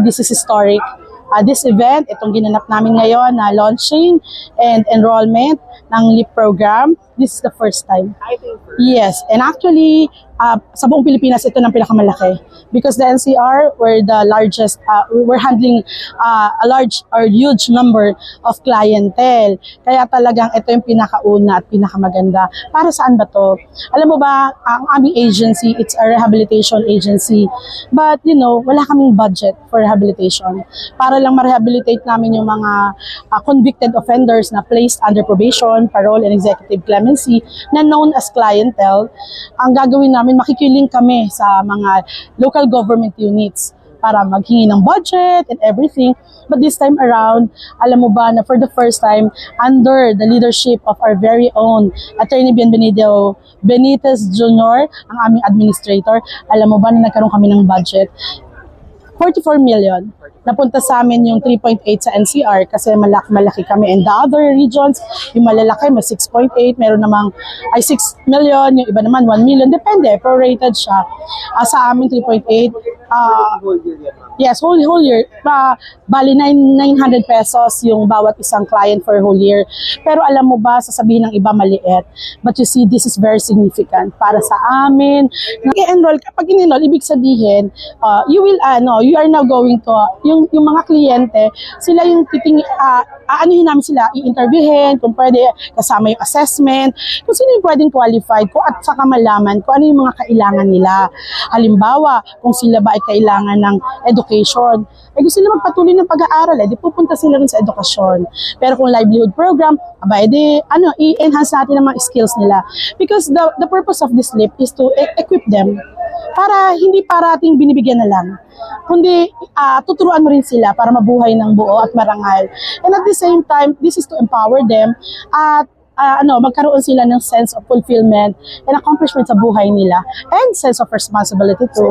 this is historic. This event, itong ginanap namin ngayon na launching and enrollment ng LEAP program, this is the first time. Yes, and actually, sa buong Pilipinas, ito ng pinakamalaki. Because the NCR were the largest, we're handling a large or huge number of clientele. Kaya talagang ito yung pinakauna at pinakamaganda. Para saan ba to? Alam mo ba, ang aming agency, it's a rehabilitation agency. But, you know, wala kaming budget for rehabilitation. Para lang ma-rehabilitate namin yung mga convicted offenders na placed under probation, parole, and executive clemency na known as clientele. Ang gagawin namin, makikiling kami sa mga local government units para maghingi ng budget and everything. But this time around, alam mo ba na for the first time, under the leadership of our very own Attorney Bienvenido Benitez Jr., ang aming administrator, alam mo ba na nagkaroon kami ng budget? 44 million. Napunta sa amin yung 3.8 sa NCR kasi malaki kami. And the other regions, yung malalaki, may 6.8, meron namang 6 million, yung iba naman 1 million, depende, prorated siya. Sa amin 3.8, yes, whole year. Bali 900 pesos yung bawat isang client for whole year. Pero alam mo ba, sasabihin ng iba maliit. But you see, this is very significant para sa amin. I-enroll, kapag in-enroll, ibig sabihin, you are now going to, yung mga kliyente, sila yung aanuhin namin sila, i-interviewin, kung pwede kasama yung assessment, kung sino yung pwedeng qualified ko at saka malaman kung ano yung mga kailangan nila. Halimbawa, kung sila ba ay kailangan ng education, gusto nila magpatuloy ng pag-aaral, di pupunta sila rin sa edukasyon. Pero kung livelihood program, i-enhance natin ang mga skills nila. Because the purpose of this LEAP is to equip them para hindi parating binibigyan na lang, kundi tuturuan mo rin sila para mabuhay ng buo at marangal. And at the same time, this is to empower them at magkaroon sila ng sense of fulfillment and accomplishment sa buhay nila and sense of responsibility too.